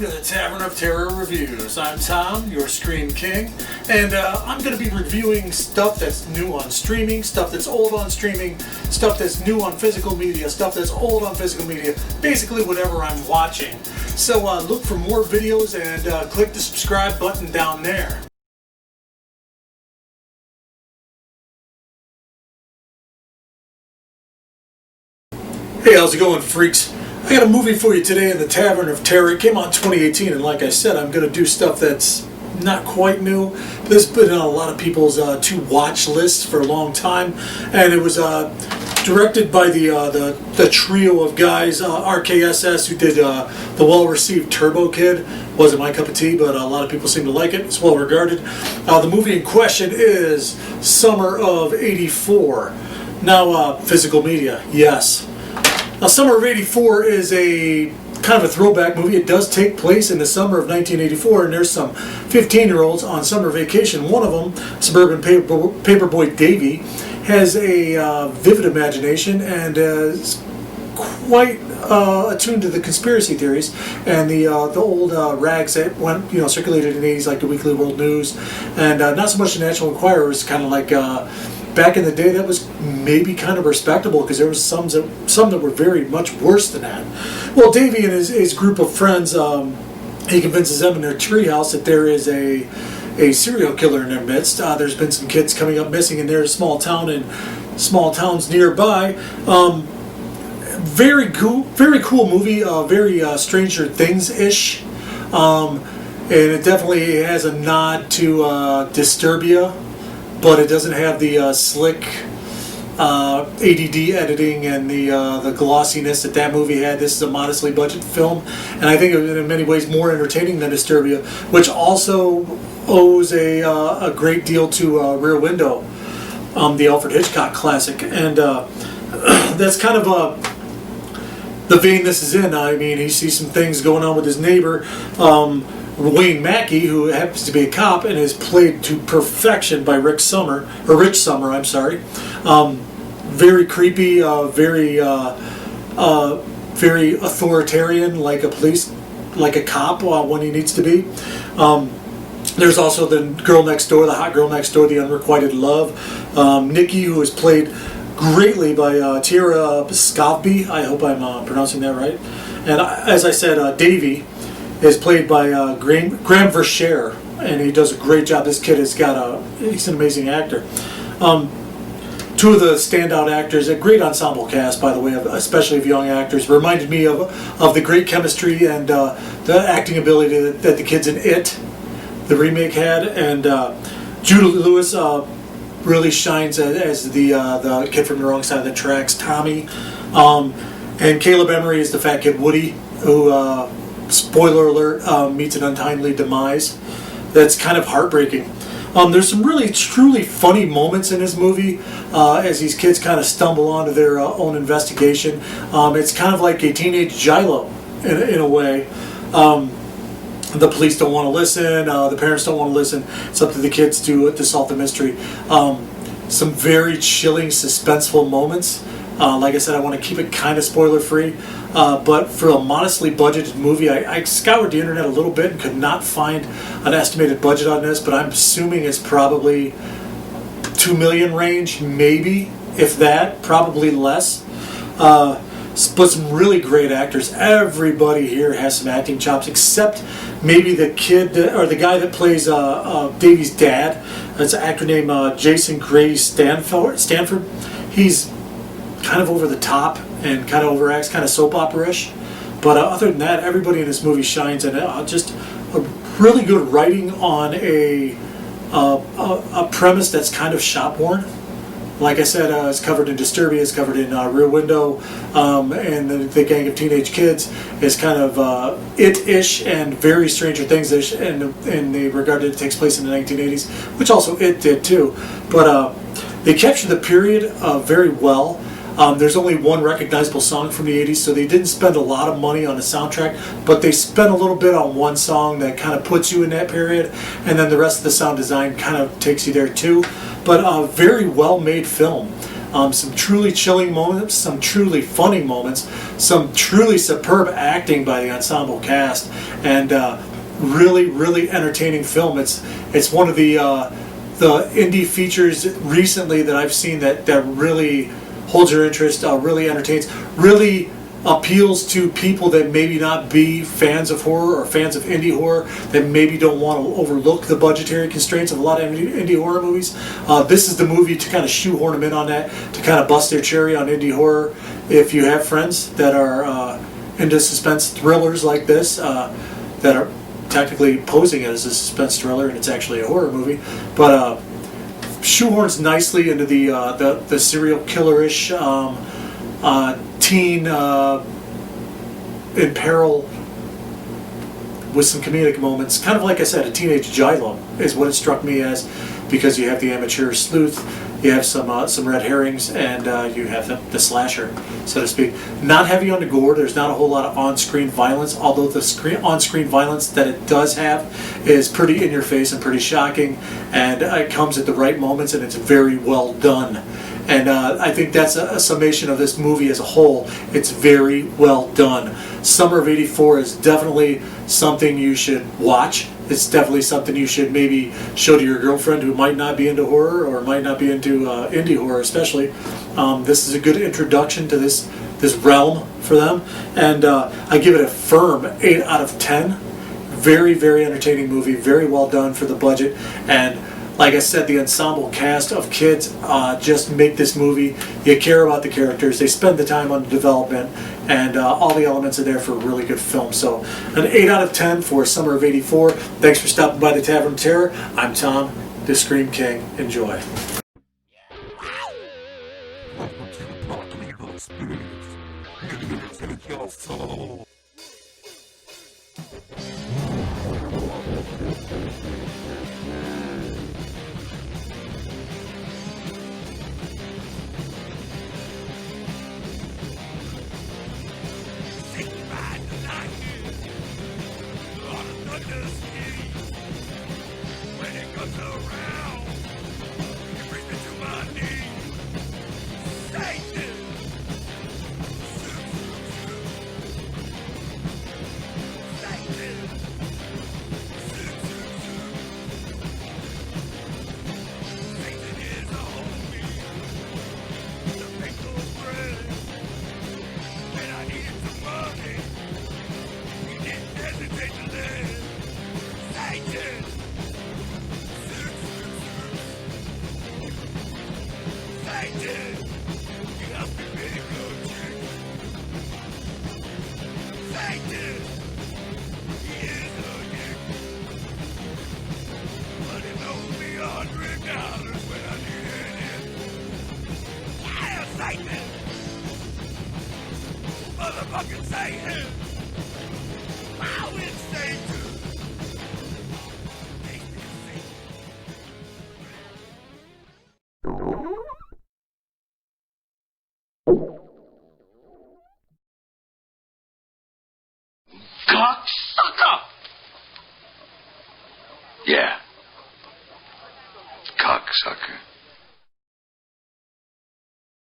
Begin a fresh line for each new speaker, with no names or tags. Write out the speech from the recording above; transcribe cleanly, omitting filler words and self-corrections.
to the Tavern of Terror Reviews. I'm Tom, your Scream King, and I'm going to be reviewing stuff that's new on streaming, stuff that's old on streaming, stuff that's new on physical media, stuff that's old on physical media, basically whatever I'm watching. So look for more videos and click the subscribe button down there. Hey, how's it going, freaks? I got a movie for you today in the Tavern of Terror. It came out in 2018, and like I said, I'm going to do stuff that's not quite new. But this has been on a lot of people's to-watch lists for a long time, and it was directed by the trio of guys, RKSS, who did the well-received Turbo Kid. Wasn't my cup of tea, but a lot of people seem to like it. It's well regarded. The movie in question is Summer of '84. Now, physical media, yes. Now, Summer of '84 is a kind of a throwback movie. It does take place in the summer of 1984, and there's some 15-year-olds on summer vacation. One of them, suburban paperboy Davy, has a vivid imagination and is quite attuned to the conspiracy theories and the old rags that went circulated in the 80s, like the Weekly World News, and not so much the National Enquirer. It was kind of like back in the day, that was maybe kind of respectable, because there was some that were very much worse than that. Well, Davey and his group of friends, he convinces them in their treehouse that there is a serial killer in their midst. There's been some kids coming up missing in their small town and small towns nearby. Very cool movie. Very Stranger Things-ish. And it definitely has a nod to Disturbia, but it doesn't have the slick ADD editing and the glossiness that movie had. This is a modestly budgeted film, and I think in many ways more entertaining than Disturbia, which also owes a great deal to Rear Window, the Alfred Hitchcock classic, and that's kind of the vein this is in. I mean, he sees some things going on with his neighbor, Wayne Mackey, who happens to be a cop and is played to perfection by Rich Sommer. I'm sorry. Very creepy, very authoritarian, like a cop when he needs to be. There's also the girl next door, the hot girl next door, the unrequited love, Nikki, who is played greatly by Tara Scavby. I hope I'm pronouncing that right. And as I said, Davey is played by Graham Verschere, and he does a great job. This kid he's an amazing actor. Two of the standout actors, a great ensemble cast, by the way, especially of young actors, reminded me of the great chemistry and the acting ability that the kids in It, the remake, had. And Judah Lewis really shines as the kid from the wrong side of the tracks, Tommy. And Caleb Emery is the fat kid Woody, who, spoiler alert, meets an untimely demise. That's kind of heartbreaking. There's some really truly funny moments in this movie as these kids kind of stumble onto their own investigation. It's kind of like a teenage Gilo in a way. The police don't want to listen, the parents don't want to listen. It's up to the kids to solve the mystery. Some very chilling, suspenseful moments. Like I said, I want to keep it kind of spoiler-free, but for a modestly budgeted movie, I scoured the internet a little bit and could not find an estimated budget on this, but I'm assuming it's probably $2 million range, maybe, if that, probably less. But some really great actors. Everybody here has some acting chops, except maybe the kid, or the guy that plays Davey's dad. It's an actor named Jason Gray Stanford. He's kind of over the top and kind of overacts, kind of soap opera-ish. But other than that, everybody in this movie shines, and just a really good writing on a premise that's kind of shop-worn. Like I said, it's covered in Disturbia, it's covered in Rear Window, and the gang of teenage kids is kind of It-ish and very Stranger Things-ish in the regard that it takes place in the 1980s, which also It did too. But they capture the period very well. There's only one recognizable song from the 80s, so they didn't spend a lot of money on the soundtrack, but they spent a little bit on one song that kind of puts you in that period, and then the rest of the sound design kind of takes you there too. But a very well-made film. some truly chilling moments, some truly funny moments, some truly superb acting by the ensemble cast, and really, really entertaining film. It's one of the indie features recently that I've seen that really holds your interest, really entertains, really appeals to people that maybe not be fans of horror or fans of indie horror, that maybe don't want to overlook the budgetary constraints of a lot of indie horror movies. This is the movie to kind of shoehorn them in on that, to kind of bust their cherry on indie horror. If you have friends that are into suspense thrillers like this, that are technically posing it as a suspense thriller and it's actually a horror movie, but shoehorns nicely into the serial killer-ish teen in peril with some comedic moments. Kind of like I said, a teenage giallo is what it struck me as, because you have the amateur sleuth, you have some red herrings, and you have the slasher, so to speak. Not heavy on the gore. There's not a whole lot of on-screen violence, although the on-screen violence that it does have is pretty in your face and pretty shocking, and it comes at the right moments, and it's very well done. And I think that's a summation of this movie as a whole. It's very well done. Summer of '84 is definitely something you should watch. It's definitely something you should maybe show to your girlfriend who might not be into horror or might not be into indie horror especially. This is a good introduction to this realm for them. And I give it a firm 8 out of 10. Very, very entertaining movie. Very well done for the budget. And like I said, the ensemble cast of kids just make this movie. You care about the characters. They spend the time on the development, and all the elements are there for a really good film. So an 8 out of 10 for Summer of '84. Thanks for stopping by the Tavern of Terror. I'm Tom, the Scream King. Enjoy.
When it comes around, it brings me to my knees. Satan! Satan! Satan is a homie, the faithful friend, and I needed some money. He didn't hesitate to live. Satan! Satan! He helped me be a good chick. Satan! He is a dick. But he loaned me $100 when I needed it. Yeah, Satan! Motherfucking Satan! Wow, it's Satan!
Cocksucker! Yeah. Cocksucker.